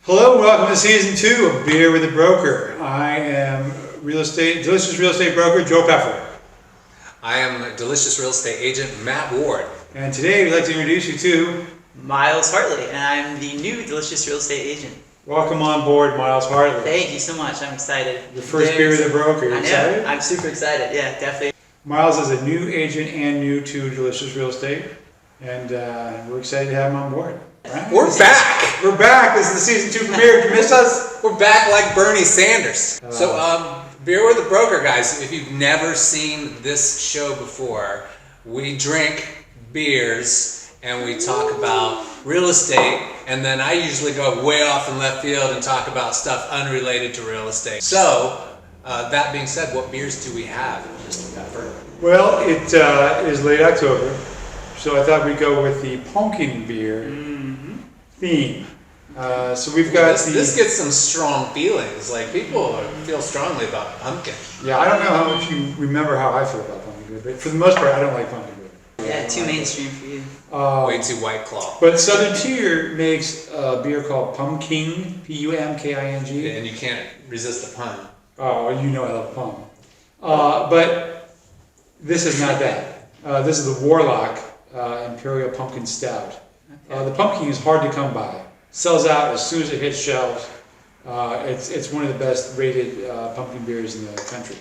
Hello and welcome to season 2 of Beer with a Broker. I am delicious real estate broker Joe Peffer. I am delicious real estate agent Matt Ward. And today we'd like to introduce you to Miles Hartley, and I'm the new delicious real estate agent. welcome on board Miles Hartley. Thank you so much. I'm excited. Your first Beer with a Broker. You I excited? know. I'm super excited. Yeah, definitely. Miles is a new agent and new to Delicious Real Estate, and we're excited to have him on board. Right? We're back! We're back. This is the season 2 premiere. If you missed us, We're back like Bernie Sanders. Beer with the Broker, guys. If you've never seen this show before, we drink beers and we talk about real estate, and then I usually go way off in left field and talk about stuff unrelated to real estate. So, that being said, what beers do we have, Mr. Pepper? well, it is late October, so I thought we'd go with the pumpkin beer theme. So we've got This gets some strong feelings. Like, people feel strongly about pumpkin. Yeah, I don't know how much you remember how I feel about pumpkin beer, but for the most part, I don't like pumpkin beer. Yeah, too mainstream for you. Way too White Claw. But Southern Tier makes a beer called Pumpkin, P-U-M-K-I-N-G. And you can't resist the pun. Oh, you know I love pum. But this is not that. This is the Warlock Imperial Pumpkin Stout. The pumpkin is hard to come by. Sells out as soon as it hits shelves. It's one of the best rated pumpkin beers in the country.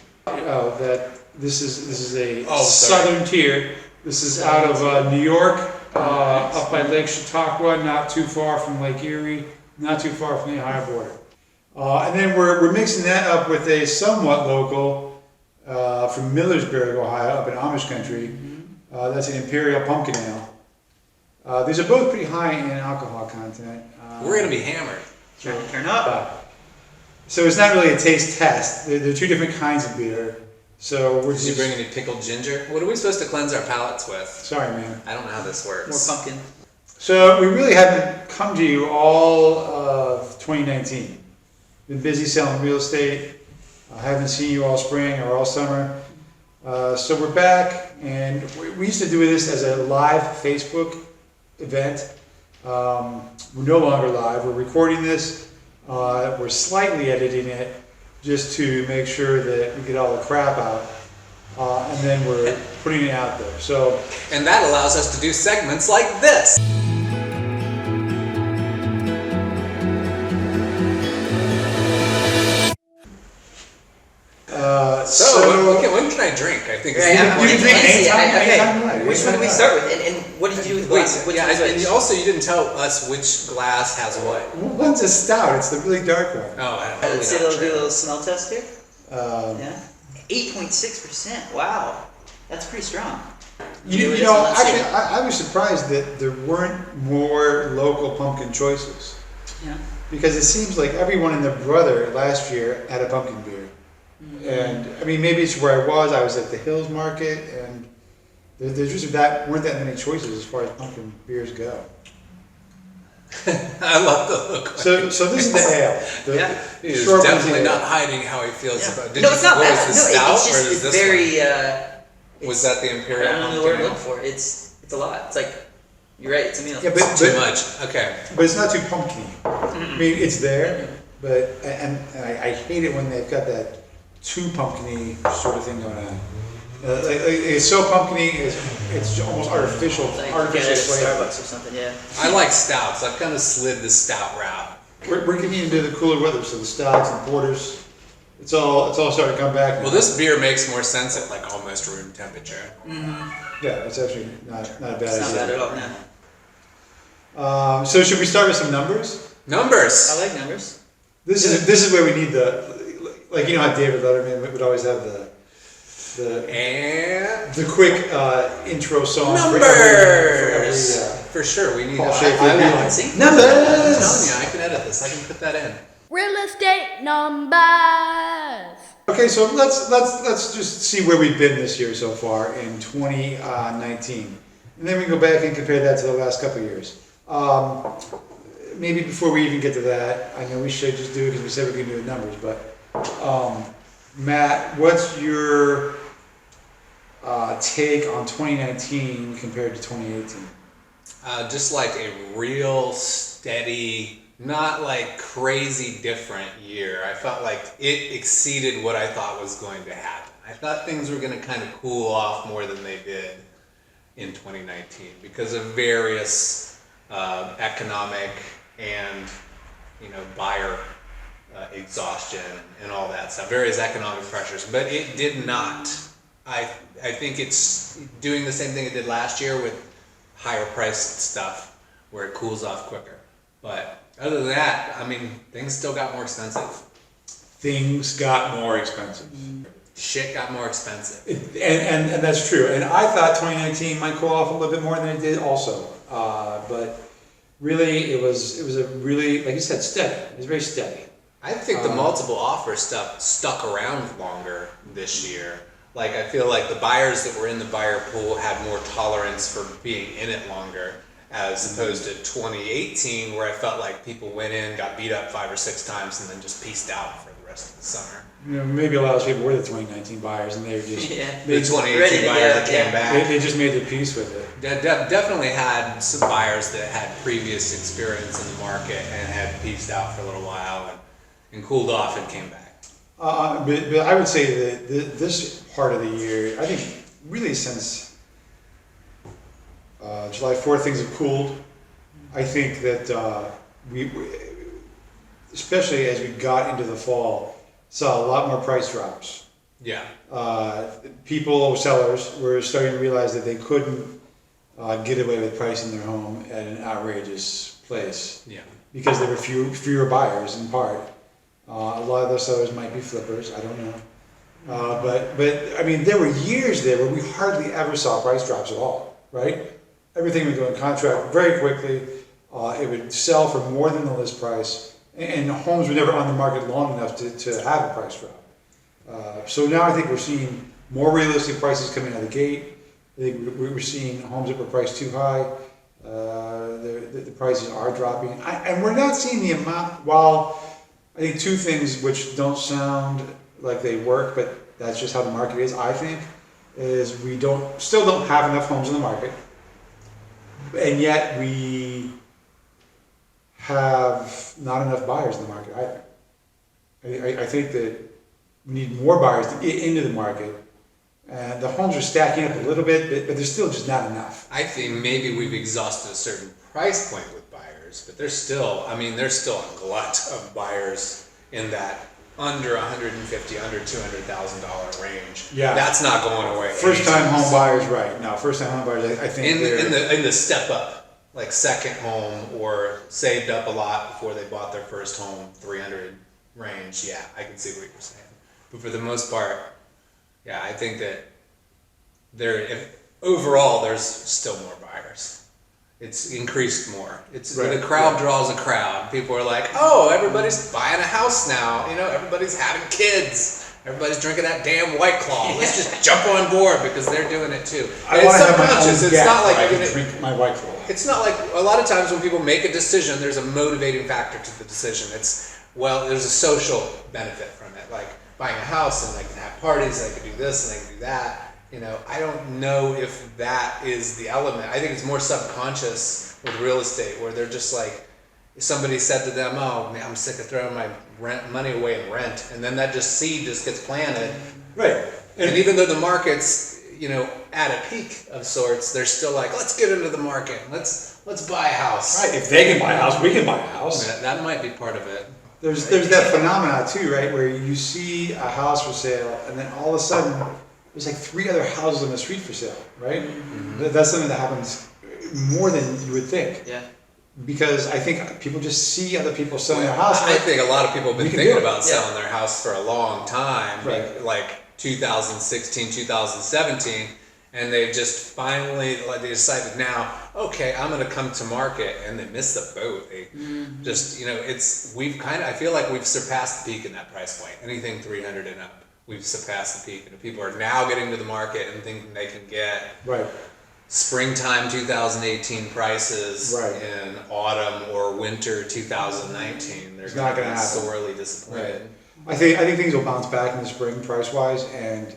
This is a Southern Tier. This is out of New York, up by Lake Chautauqua, not too far from Lake Erie, not too far from the Ohio border. And then we're mixing that up with a somewhat local from Millersburg, Ohio, up in Amish country. That's an Imperial Pumpkin Ale. These are both pretty high in alcohol content. We're going to be hammered. Turn up. So it's not really a taste test. They're two different kinds of beer. So we're Did you bring any pickled ginger? What are we supposed to cleanse our palates with? Sorry, man. I don't know how this More works. pumpkin. So we really haven't come to you all of 2019. Been busy selling real estate. I haven't seen you all spring or all summer. So we're back, and we used to do this as a live Facebook event. We're no longer live. We're recording this. We're slightly editing it just to make sure that we get all the crap out. And then we're putting it out there. So, And that allows us to do segments like this. When can I drink? I think. Right, you can drink anytime you like. Which one do we start with? And what did you do with glasses? Which one's and which? also you didn't tell us which glass has what. One's a stout. It's the really dark one. Oh, I don't Let's see, know. do a little smell test here. Um, Yeah. 8.6%. Wow. That's pretty strong. You know, actually, I was surprised that there weren't more local pumpkin choices. Yeah. Because it seems like everyone and their brother last year had a pumpkin beer. And I mean, maybe it's where I was at the Hills Market, and there's just weren't that many choices as far as pumpkin beers go. I love the look. So this is the ale. Yeah. He's Strawberry definitely ale. not hiding how he feels Yeah. about. No, it's not what bad. was the No, stout, it's or just is it's this very. one? Was that the I Imperial? don't know the word I'm Pumpkin looking for. It's a lot. It's like you're right. It's a meal. Yeah, Ale? Too much. Okay. but it's not too pumpkin-y. I mean, it's there, but and I hate it when they've got that too pumpkin-y sort of thing going on. It's so pumpkin-y, it's almost artificial. Like you Artificial get it at flavor. Starbucks or something. Yeah. I like stouts. I've kind of slid the stout route. We're getting into the cooler weather, so the stouts and porters, it's all starting to come back now. Well, this beer makes more sense at like almost room temperature. Yeah, it's actually not a bad It's not bad idea. at all. No. So should we start with some numbers? Numbers. I like numbers. This is where we need like you know how David Letterman would always have And the quick intro song numbers. for For sure, we need. Paul I Schaefer. will- I can sing. Numbers! I'm telling you, I can edit this. I can put that in. Real estate numbers. Okay, so let's just see where we've been this year so far in 2019, and then we can go back and compare that to the last couple of years. Maybe before we even get to that, I know we should just do it because we said we're going to do the numbers, but Matt, what's your take on 2019 compared to 2018? Just like a real steady not like crazy different year. I felt like it exceeded what I thought was going to happen. I thought things were going to kind of cool off more than they did in 2019 because of various economic and buyer exhaustion and all that stuff, various economic pressures. But it did not. I think it's doing the same thing it did last year with higher priced stuff where it cools off quicker. But other than that, I mean, things still got more expensive. Things got more expensive. Shit got more expensive. And that's true. And I thought 2019 might cool off a little bit more than it did also. But really, it was a really, like you said, steady. It was very steady. I think the multiple offer stuff stuck around longer this year. Like, I feel like the buyers that were in the buyer pool had more tolerance for being in it longer, as opposed to 2018, where I felt like people went in, got beat up 5 or 6 times, and then just pieced out for the rest of the summer. Maybe a lot of people were the 2019 buyers, and they were just The 2018 buyers that came back. They just made their peace with it. Definitely had some buyers that had previous experience in the market and had pieced out for a little while and cooled off and came back. But I would say that this part of the year, I think really since July 4th, things have cooled. I think that we, especially as we got into the fall, saw a lot more price drops. Yeah. People, sellers, were starting to realize that they couldn't get away with pricing their home at an outrageous place. Yeah. Because there were fewer buyers in part. A lot of those sellers might be flippers, I don't know. But I mean, there were years there where we hardly ever saw price drops at all, right? Everything would go in contract very quickly. It would sell for more than the list price, and homes were never on the market long enough to have a price drop. So now I think we're seeing more realistic prices coming out of the gate. I think we're seeing homes that were priced too high. The prices are dropping, and we're not seeing the amount. While I think two things which don't sound like they work, but that's just how the market is. I think is we still don't have enough homes in the market, and yet we have not enough buyers in the market either. I think that we need more buyers to get into the market. The homes are stacking up a little bit, but there's still just not enough. I think maybe we've exhausted a certain price point with buyers, but there's still a glut of buyers in that under $150,000, under $200,000 range. Yeah. That's not going away. First time anytime home soon. buyers, right. Now, first time home buyers, I think in the step up, like second home or saved up a lot before they bought their first home, 300 range. Yeah, I can see what you're saying. But for the most part, yeah, I think that overall there's still more buyers. It's increased more. It's Right, the crowd yeah. draws a crowd. People are like, oh, everybody's buying a house now. Everybody's having kids. Everybody's drinking that damn White Claw. Let's just jump on board because they're doing it too. I And want it's to have my own subconscious. It's gap not like where I you're can gonna, drink my White Claw. it's not like a lot of times when people make a decision, there's a motivating factor to the decision. There's a social benefit from it, like buying a house and they can have parties, they can do this and they can do that. I don't know if that is the element. I think it's more subconscious with real estate where they're just like, somebody said to them, oh man, I'm sick of throwing my money away in rent. And then that seed just gets planted. Right. And even though the market's, at a peak of sorts, they're still like, let's get into the market. Let's buy a house. Right. If they can buy a house, we can buy a house. That might be part of it. There's that phenomena too, right, where you see a house for sale, and then all of a sudden there's like 3 other houses on the street for sale, right? Mm-hmm. That's something that happens more than you would think. Yeah. Because I think people just see other people selling their house. I think a lot of people have been We can thinking do it. about selling their house for a long time, Right. like 2016, 2017, and they've just finally they decided now, okay, I'm going to come to market, and they missed the boat. They just I feel like we've surpassed the peak in that price point. Anything 300 and up, we've surpassed the peak, and people are now getting to the market and thinking they can get Right. springtime 2018 prices Right. in autumn or winter 2019. They're It's not going to gonna be happen. sorely disappointed. I think things will bounce back in the spring price wise and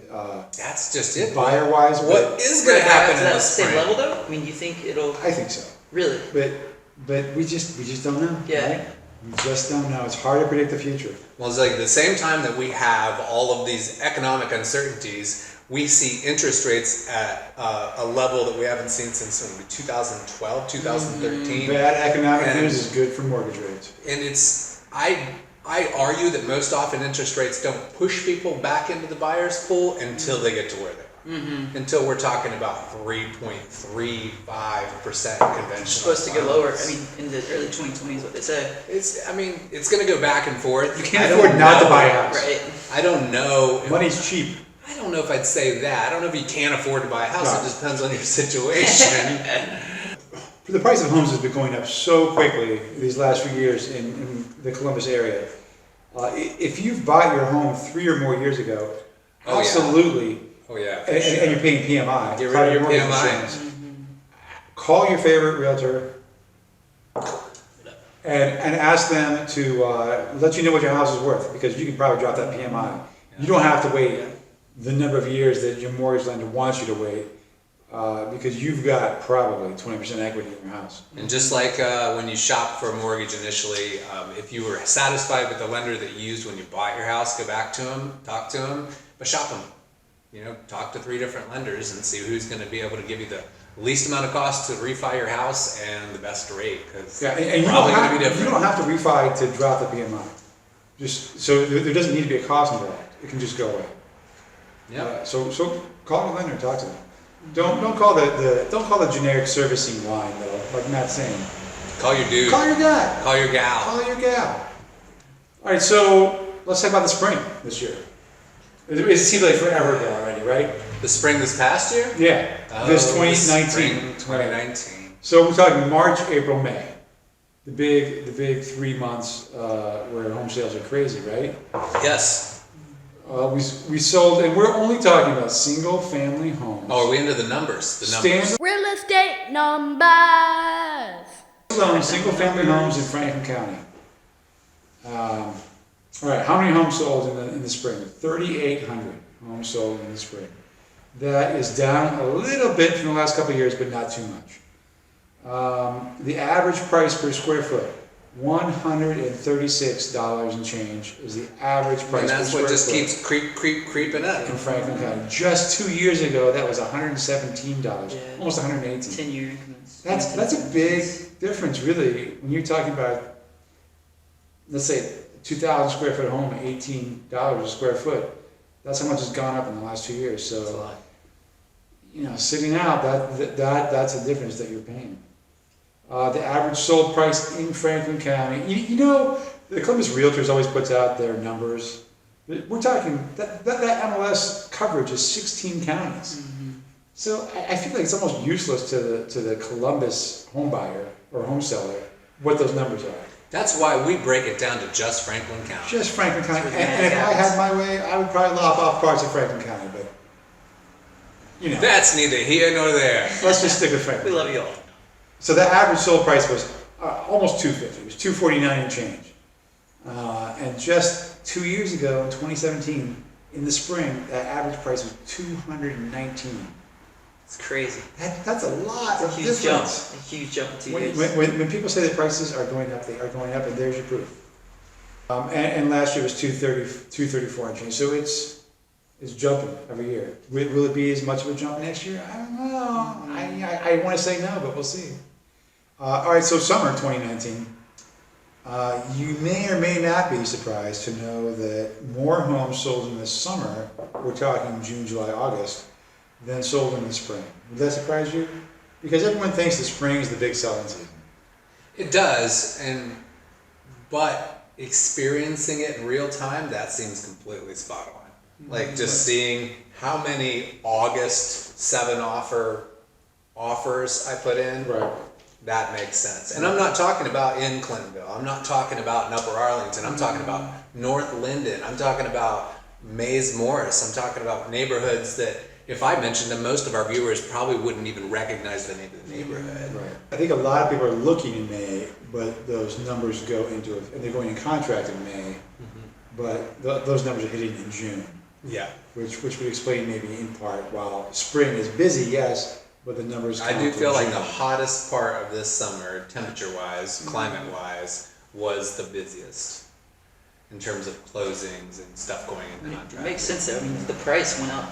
That's just it. buyer wise. What is going to happen to in that the same spring? level though? I mean, do you think it'll I think so. really? But we just don't know. Yeah. Right? You just don't know. It's hard to predict the future. Well, it's like the same time that we have all of these economic uncertainties, we see interest rates at a level that we haven't seen since maybe 2012, 2013. Bad economic And- news is good for mortgage rates. And I argue that most often interest rates don't push people back into the buyer's pool until they get to where they are. Until we're talking about 3.35% conventional. It's supposed to go lower. I funds. mean, in the early 2020s, what they say. It's going to go back and forth. You can't afford not to buy a house. Right. I don't know. Money's cheap. I don't know if I'd say that. I don't know if you can't afford to buy a house. No. It just depends on your situation. The price of homes has been going up so quickly these last few years in the Columbus area. If you've bought your home 3 or more years ago, Oh, yeah. absolutely, Oh yeah. for and sure. you're paying PMI, Get rid of private your mortgage PMI. insurance, call your favorite realtor and ask them to let you know what your house is worth, because you can probably drop that PMI. You don't have to wait the number of years that your mortgage lender wants you to wait, because you've got probably 20% equity in your house. And just like when you shop for a mortgage initially, if you were satisfied with the lender that you used when you bought your house, go back to them, talk to them, but shop them. You know, talk to 3 different lenders and see who's going to be able to give you the least amount of cost to refi your house and the best rate, because Yeah, and it's you probably don't, going to be have, different. you don't have to refi to drop the PMI. Just so there doesn't need to be a cost involved. It can just go away. Yep. So call the lender and talk to them. Don't call the generic servicing line though, like Matt's saying. Call your dude. Call your guy. Call your gal. Call your gal. All right, so let's talk about the spring this year. It seems like forever ago already, right? The spring this past year? Yeah. This Oh, the 2019. spring 2019. So we're talking March, April, May. The big 3 months where home sales are crazy, right? Yes. We sold, and we're only talking about single family homes. Oh, are we into the numbers? The numbers. Stand Real estate numbers. alone, single family homes in Franklin County. All right, how many homes sold in the spring? 3,800 homes sold in the spring. That is down a little bit from the last couple of years, but not too much. The average price per square foot, $136 and change is the average price And per that's square what just foot keeps creeping in up. Franklin County. Just 2 years ago, that was $117, Yeah. almost $118. 10-year increments. That's a big difference, really, when you're talking about, let's say, 2,000 square foot home, $18 a square foot. That's how much has gone up in the last 2 years. That's a So, lot. sitting out, that's a difference that you're paying. The average sold price in Franklin County, the Columbus Realtors always puts out their numbers. We're talking, that MLS coverage is 16 counties. So I feel like it's almost useless to the Columbus home buyer or home seller what those numbers are. That's why we break it down to just Franklin County. Just Franklin County. That's where the And if I magic had my way, I would probably lop off parts of Franklin County, but That's neither here nor there. let's just stick with We Franklin. love you all. So the average sold price was almost $250. It was $249 and change. And just 2 years ago, in 2017, in the spring, that average price was $219. It's crazy. That's a lot It's of a huge jump. difference. A huge jump in 2 When, years. when people say that prices are going up, they are going up, and there's your proof. And last year was 234 and change. So it's jumping every year. Will it be as much of a jump next year? I don't know. I want to say no, but we'll see. All right, so summer 2019. You may or may not be surprised to know that more homes sold in the summer, we're talking June, July, August, than sold in the spring. Would that surprise you? Because everyone thinks the spring is the big selling season. It does, but experiencing it in real time, that seems completely spot on. Like just seeing how many August 7 offers I put in, Right. that makes sense. And I'm not talking about in Clintonville. I'm not talking about in Upper Arlington. I'm talking about North Linden. I'm talking about Mays Morris. I'm talking about neighborhoods that if I mentioned them, most of our viewers probably wouldn't even recognize the name of the neighborhood. Right. I think a lot of people are looking in May, but those numbers go into and they're going in contract in May, but those numbers are hitting in June, Yeah. which would explain maybe in part while spring is busy, yes, but the numbers. I count do for feel like June. the hottest part of this summer, temperature-wise, climate-wise, was the busiest in terms of closings and stuff going I in mean, it contract. makes sense though. I mean, the price went up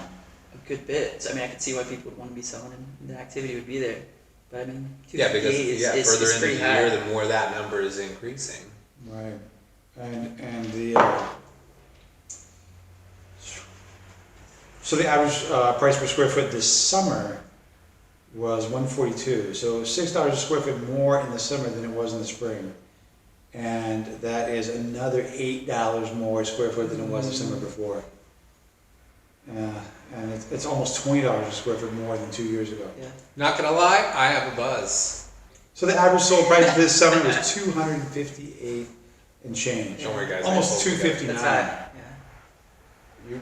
a good bit. So, I mean, I could see why people would want to be selling and the activity would be there. But I mean, Yeah, because 258 is further into pretty the high. year, the more that number is increasing. Right, and the, so the average price per square foot this summer was $142, so $6 a square foot more in the summer than it was in the spring. And that is another $8 more a square foot than it was the summer before. And it's almost $20 a square foot more than 2 years ago. Yeah. Not gonna lie, I have a buzz. So the average sold price this summer was $258 and change. Don't worry, guys. I Almost told you guys. $259. That's high. Yeah.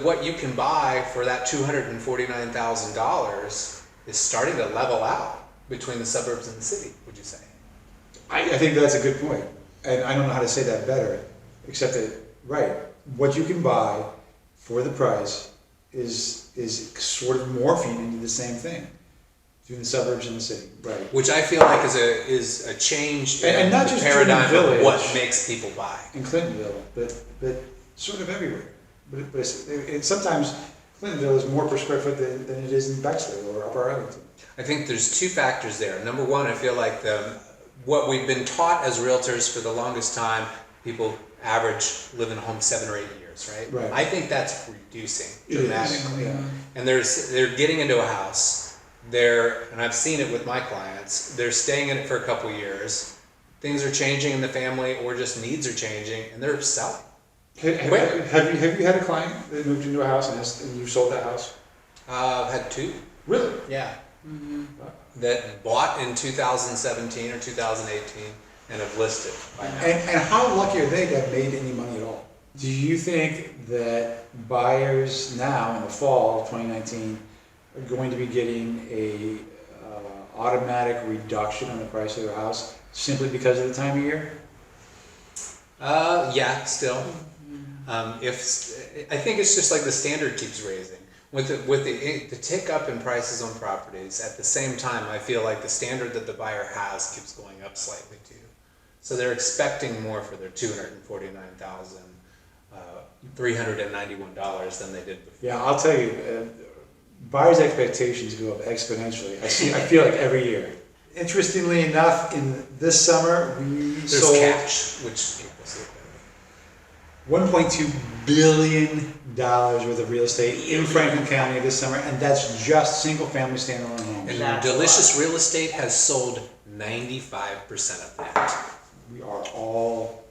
What you can buy for that $249,000 is starting to level out between the suburbs and the city, would you say? I think that's a good point. And I don't know how to say that better, except that, right, what you can buy for the price is sort of morphing into the same thing between the suburbs and the city, right? Which I feel like is a change in And not the just paradigm Trinity of what Village. makes people buy. In Clintonville, but sort of everywhere. But sometimes Clintonville is more per square foot than it is in Bexley or Upper Arlington. I think there's two factors there. Number one, I feel like what we've been taught as realtors for the longest time, people average live in a home 7 or 8 years, right? Right. I think that's reducing It is, dramatically. yeah. And they're getting into a house. And I've seen it with my clients. They're staying in it for a couple years. Things are changing in the family, or just needs are changing, and they're selling. Have you had a client that moved into a house and you sold that house? I've had 2. Really? Yeah. That bought in 2017 or 2018 and have listed by now. And how lucky are they to have made any money at all? Do you think that buyers now in the fall of 2019 are going to be getting a automatic reduction on the price of their house simply because of the time of year? Yeah, still. I think it's just like the standard keeps raising. With the tick up in prices on properties, at the same time, I feel like the standard that the buyer has keeps going up slightly too. So they're expecting more for their $249,391 than they did before. Yeah, I'll tell you, buyers' expectations go up exponentially. I feel like every year. Interestingly enough, in this summer we There's sold cash, which equals it. $1.2 billion worth of real estate in Franklin County this summer, and that's just single-family standalone homes. And That's Delicious Real Estate has sold 95% of that. We are all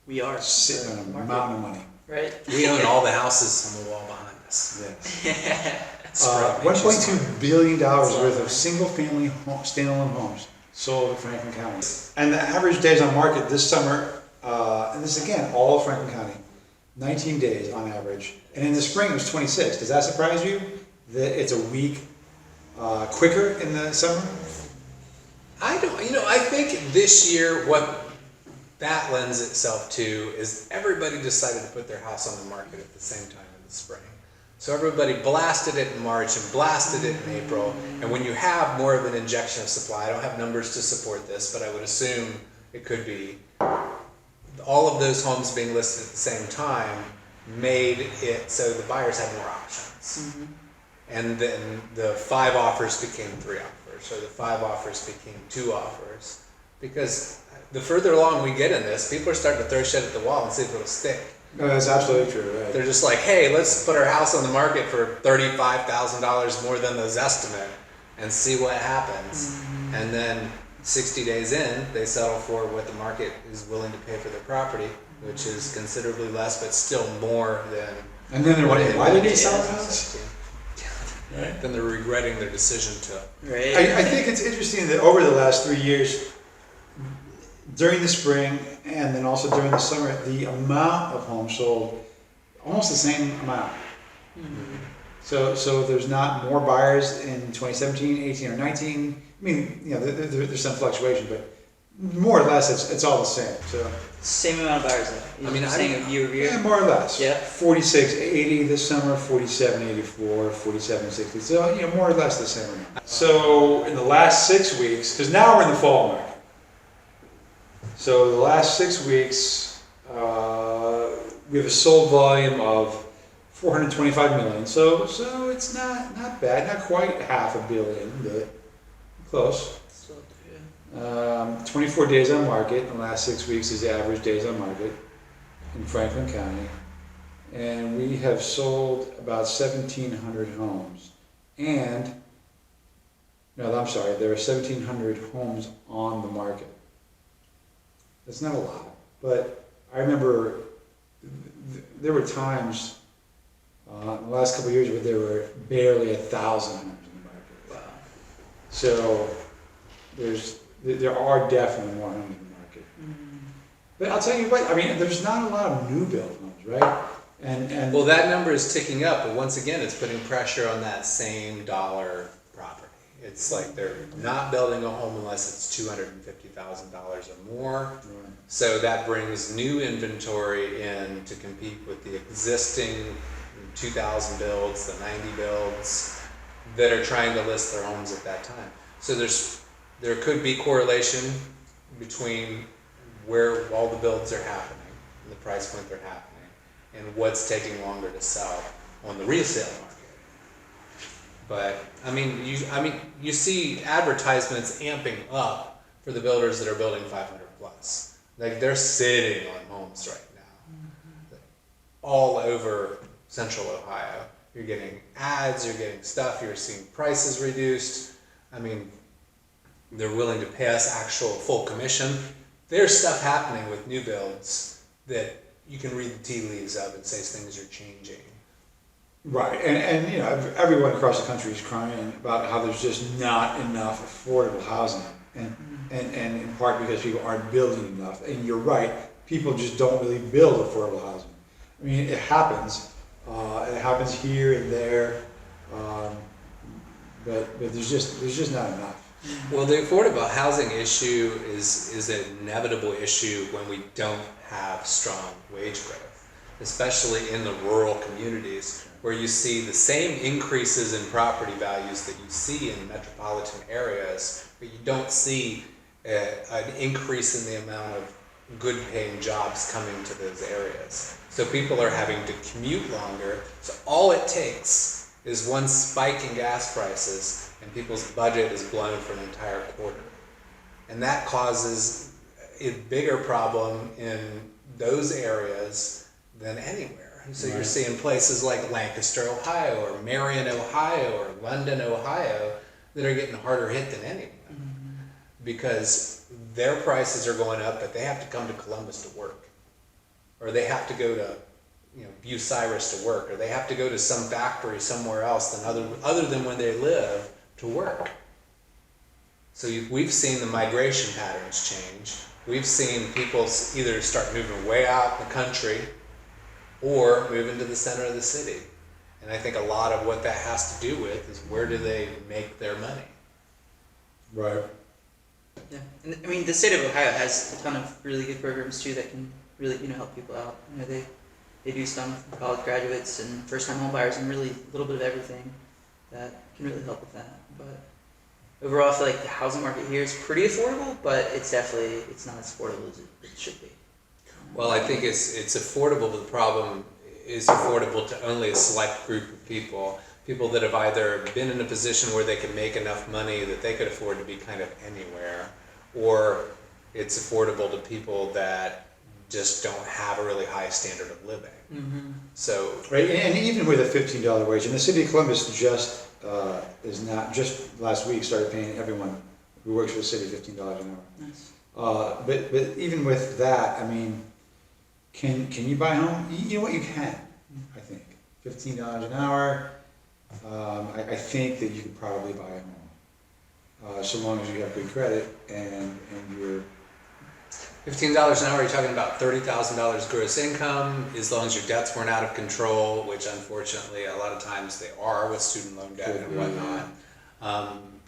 We are sitting on a Market. mountain of money. Right. We own all the houses on the wall behind us. Yes. $1.2 billion worth of single-family standalone homes sold in Franklin County. And the average days on market this summer, and this is again all of Franklin County, 19 days on average. And in the spring it was 26. Does that surprise you that it's a week quicker in the summer? I think this year what that lends itself to is everybody decided to put their house on the market at the same time in the spring. So everybody blasted it in March and blasted it in April. And when you have more of an injection of supply, I don't have numbers to support this, but I would assume it could be all of those homes being listed at the same time made it so the buyers had more options. And then the 5 offers became 3 offers, or the 5 offers became 2 offers. Because the further along we get in this, people are starting to throw shit at the wall and see if it'll stick. No, that's absolutely true. Right? They're just like, hey, let's put our house on the market for $35,000 more than those estimate and see what happens. And then 60 days in, they settle for what the market is willing to pay for their property, which is considerably less, but still more than. And then they're what wondering, it why did would they be sell in the house? 2017. Then they're regretting their decision to. Right. I think it's interesting that over the last 3 years, during the spring and then also during the summer, the amount of homes sold almost the same amount. So there's not more buyers in 2017, 18, or 19. I mean, there's some fluctuation, but more or less it's all the same. So Same amount of buyers though. I mean, You're I saying don't- year over yeah, year. more or less. Yeah. 4680 this summer, 4784, 4760. So more or less the same amount. So in the last 6 weeks, because now we're in the fall market. So the last 6 weeks, we have a sold volume of 425 million. So it's not bad, not quite half a billion, but close. So, yeah. 24 days on market. In the last 6 weeks is the average days on market in Franklin County. And we have sold about 1,700 homes. And, no, I'm sorry, there are 1,700 homes on the market. That's not a lot, but I remember there were times in the last couple of years where there were barely 1,000 homes in the market. Wow. So there are definitely more homes in the market. But I'll tell you what, I mean, there's not a lot of new build homes, right? And Well, that number is ticking up, but once again, it's putting pressure on that same dollar property. It's like they're not building a home unless it's $250,000 or more. So that brings new inventory in to compete with the existing 2,000 builds, the 90 builds that are trying to list their homes at that time. So there could be correlation between where all the builds are happening and the price point they're happening and what's taking longer to sell on the resale market. But I mean, you see advertisements amping up for the builders that are building 500 plus. Like they're sitting on homes right now, all over Central Ohio. You're getting ads, you're getting stuff, you're seeing prices reduced. I mean, they're willing to pay us actual full commission. There's stuff happening with new builds that you can read the tea leaves of and say things are changing. right, and you know, everyone across the country is crying about how there's just not enough affordable housing, and in part because people aren't building enough. And you're right, people just don't really build affordable housing. I mean, it happens here and there, but there's just not enough. Well, the affordable housing issue is an inevitable issue when we don't have strong wage growth, especially in the rural communities where you see the same increases in property values that you see in metropolitan areas, but you don't see an increase in the amount of good paying jobs coming to those areas. So people are having to commute longer. So all it takes is one spike in gas prices and people's budget is blown for an entire quarter. And that causes a bigger problem in those areas than anywhere. So you're seeing places like Lancaster, Ohio, or Marion, Ohio, or London, Ohio, that are getting harder hit than anyone. Because their prices are going up, but they have to come to Columbus to work. Or they have to go to Bucyrus to work, or they have to go to some factory somewhere else than other than when they live to work. So we've seen the migration patterns change. We've seen people either start moving way out in the country or move into the center of the city. And I think a lot of what that has to do with is where do they make their money? Right. Yeah, and I mean the state of Ohio has a ton of really good programs too that can really help people out. They do stuff for college graduates and first-time homebuyers and really a little bit of everything that can really help with that. But overall, I feel like the housing market here is pretty affordable, but it's not as affordable as it should be. Well, I think it's affordable, but the problem is affordable to only a select group of people. People that have either been in a position where they can make enough money that they could afford to be kind of anywhere, or it's affordable to people that just don't have a really high standard of living. Mm-hmm. So Right, and even with a $15 wage, and the city of Columbus just last week started paying everyone who works for the city $15 an hour. Nice. But even with that, I mean, can you buy a home? You know what, you can, I think. $15 an hour, I think that you could probably buy a home, so long as you have good credit and you're... $15 an hour, you're talking about $30,000 gross income, as long as your debts weren't out of control, which unfortunately a lot of times they are with student loan debt and whatnot.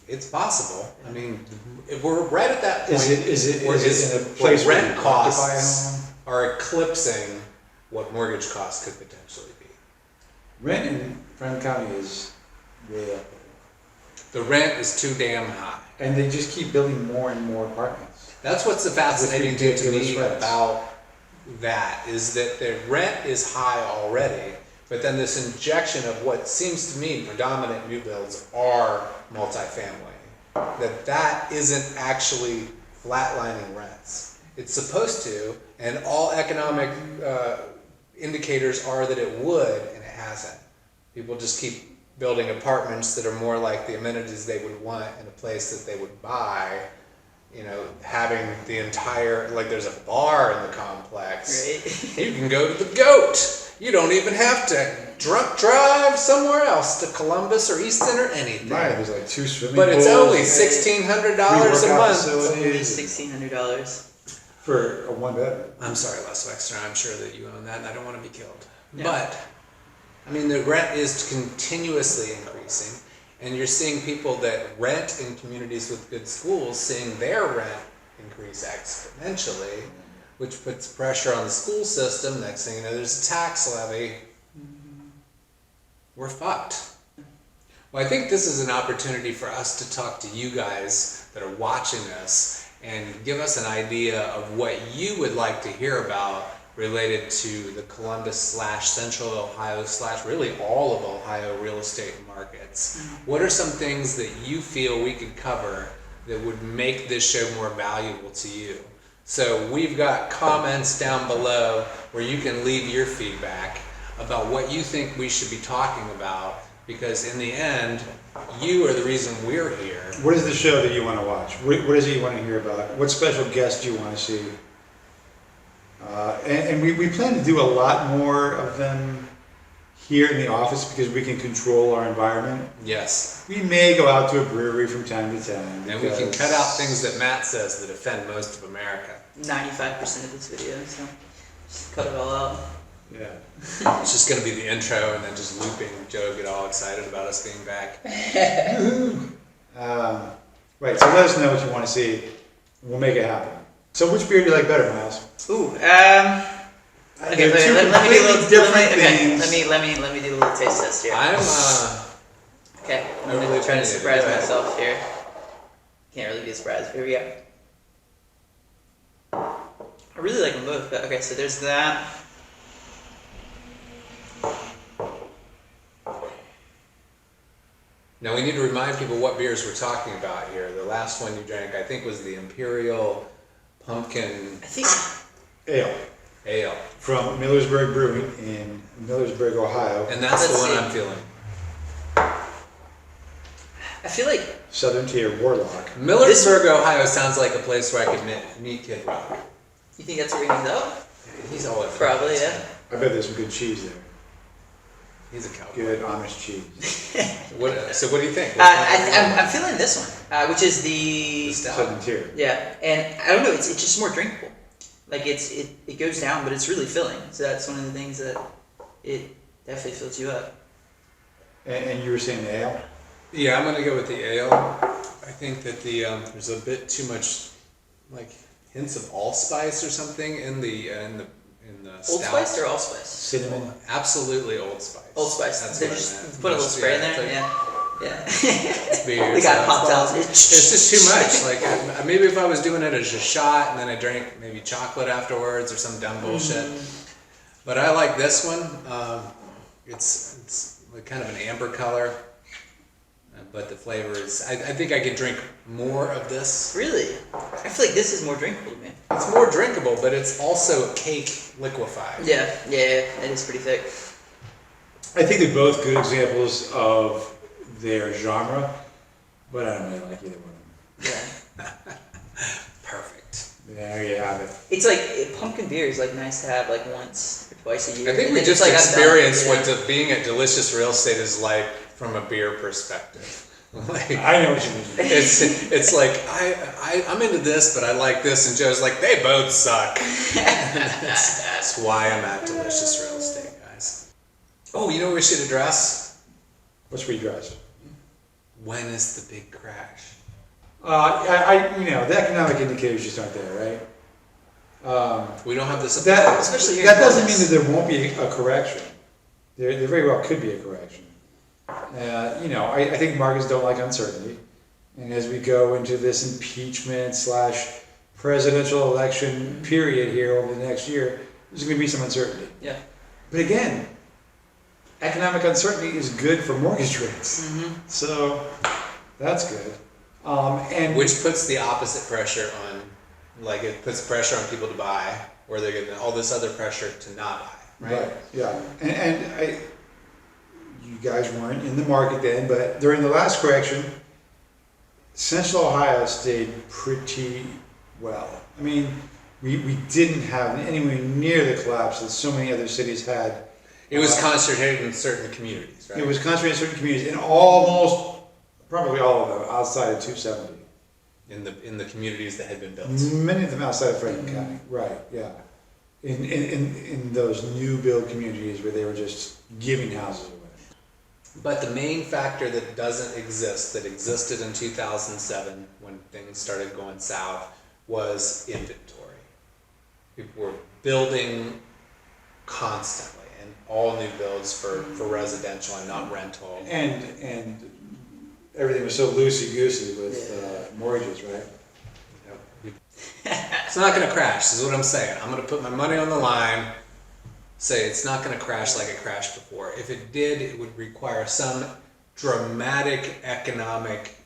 It's possible. I mean, if we're right at that point. Is it in a place where where rent you have to buy a costs home? are eclipsing what mortgage costs could potentially be? Rent in Franklin County is way up. The rent is too damn high. And they just keep building more and more apartments. That's what's the fascinating thing to me ridiculous rents. about that, is that the rent is high already, but then this injection of what seems to me predominant new builds are multifamily. That isn't actually flatlining rents. It's supposed to, and all economic indicators are that it would, and it hasn't. People just keep building apartments that are more like the amenities they would want in a place that they would buy. You know, having the entire, like there's a bar in the complex. Right. You can go to the Goat. You don't even have to drunk drive somewhere else to Columbus or Easton or anything. Right, there's like 2 swimming But it's pools. only $1,600 a workout month. facilities. $1,600. For a 1-bedroom. I'm sorry, Les Wexner. I'm sure that you own that, and I don't want to be killed. Yeah. But I mean, the rent is continuously increasing, and you're seeing people that rent in communities with good schools seeing their rent increase exponentially, which puts pressure on the school system. Next thing you know, there's a tax levy. We're fucked. Well, I think this is an opportunity for us to talk to you guys that are watching this and give us an idea of what you would like to hear about related to the Columbus/Central Ohio/ really all of Ohio real estate markets. What are some things that you feel we could cover that would make this show more valuable to you? So we've got comments down below where you can leave your feedback about what you think we should be talking about, because in the end, you are the reason we're here. What is the show that you want to watch? What is it you want to hear about? What special guests do you want to see? And we plan to do a lot more of them here in the office because we can control our environment. Yes. We may go out to a brewery from time to time. And we can cut out things that Matt says that offend most of America. 95% of this video, so just cut it all out. Yeah. It's just going to be the intro and then just looping Joe get all excited about us being back. Right, so let us know what you want to see. We'll make it happen. So which beer do you like better, Miles? Ooh, okay, They're two let me do a completely little, different okay, things. let me do a little taste test here. I'm, Okay, I'm overly gonna try to opinionated. surprise Go ahead. myself here. Can't really be a surprise. Here we go. I really like them both, but okay, so there's that. Now we need to remind people what beers we're talking about here. The last one you drank, I think, was the Imperial Pumpkin I think Ale Ale. from Millersburg Brewing in Millersburg, Ohio. And that's the Let's one see. I'm feeling. I feel like Southern Tier Warlock. Millersburg, Ohio sounds like a place where I could meet Kid Rock. you think that's where he needs out? He's all over. Probably, yeah. I bet there's some good cheese there. He's a cowboy. Good Amish cheese. So what do you think? I'm feeling this one, which is The the stout. Southern Tier. yeah, and I don't know, it's just more drinkable. Like it goes down, but it's really filling. So that's one of the things that it definitely fills you up. And you were saying the ale? Yeah, I'm gonna go with the ale. I think that the there's a bit too much like hints of allspice or something in the Old stout. Spice or Allspice? Cinnamon. Absolutely Old Spice. Old Spice. That's They what I just meant. put a little spray in there. it's like- Yeah. Beer, We got so popped out. It's just too much. Like maybe if I was doing it as a shot and then I drank maybe chocolate afterwards or some dumb bullshit. But I like this one. It's like kind of an amber color, but the flavor is. I think I could drink more of this. Really? I feel like this is more drinkable to me. It's more drinkable, but it's also cake liquefied. Yeah, it is pretty thick. I think they're both good examples of their genre, but I don't really like either one of them. Yeah. Perfect. There you have it. It's like pumpkin beer is like nice to have like once or twice a year. I think And we then just it's like, I'm done, experienced you know? what being at Delicious Real Estate is like from a beer perspective. Like, I know what you mean. it's like I'm into this, but I like this, and Joe's like they both suck. that's why I'm at Delicious Real Estate, guys. Oh, you know what we should address? Let's redress. When is the big crash? The economic indicators just aren't there, right? We don't have this. Especially here that in doesn't mean Columbus. that there won't be a correction. There very well could be a correction. I think markets don't like uncertainty. And as we go into this impeachment / presidential election period here over the next year, there's going to be some uncertainty. Yeah. But again, economic uncertainty is good for mortgage rates. So that's good. And Which puts the opposite pressure on, like it puts pressure on people to buy, or they're getting all this other pressure to not buy, right? yeah. And you guys weren't in the market then, but during the last correction, Central Ohio stayed pretty well. I mean, we didn't have anywhere near the collapse that so many other cities had. It was concentrated in certain communities, right? It was concentrated in certain communities, and probably all of them outside of 270. In the communities that had been built. Many of them outside of Franklin County, right? Yeah, in those new build communities where they were just giving houses away. But the main factor that doesn't exist, that existed in 2007 when things started going south, was inventory. People were building constantly, and all new builds for residential and not rental. And everything was so loosey-goosey with mortgages, right? It's not going to crash, is what I'm saying. I'm going to put my money on the line, say it's not going to crash like it crashed before. If it did, it would require some dramatic economic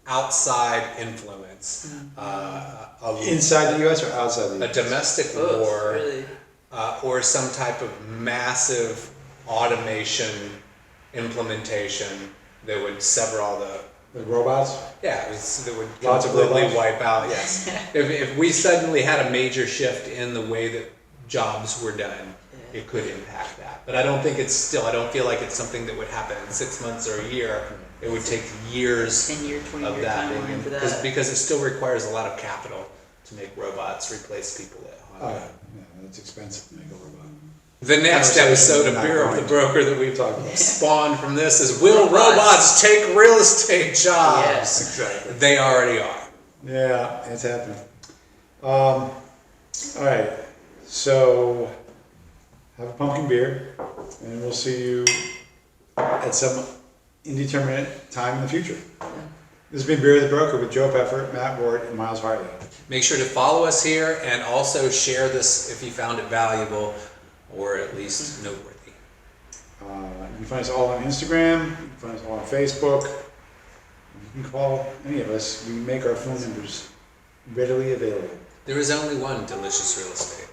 outside influence. Inside the U.S. or outside the A U.S.? domestic Both, war, really. or some type of massive automation implementation that would sever all the Like robots? that would Lots of completely robots? wipe out. Yes, if we suddenly had a major shift in the way that jobs were done, it could impact that. But I don't feel like it's something that would happen in 6 months or a year. It would take years 10-year, 20-year of that timeline for that. because it still requires a lot of capital to make robots replace people at home. Oh, yeah, that's expensive to make a robot. The next Conversation episode of not Beer of going the Broker that we've Talk about. spawned from this is, will robots take real estate jobs? Yes. Exactly. They already are. Yeah, it's happening. All right, so have a pumpkin beer, and we'll see you at some indeterminate time in the future. This has been Beer of the Broker with Joe Peffer, Matt Ward, and Miles Hartley. Make sure to follow us here and also share this if you found it valuable or at least noteworthy. You can find us all on Instagram, you can find us all on Facebook. You can call any of us. We make our phone numbers readily available. There is only one delicious real estate.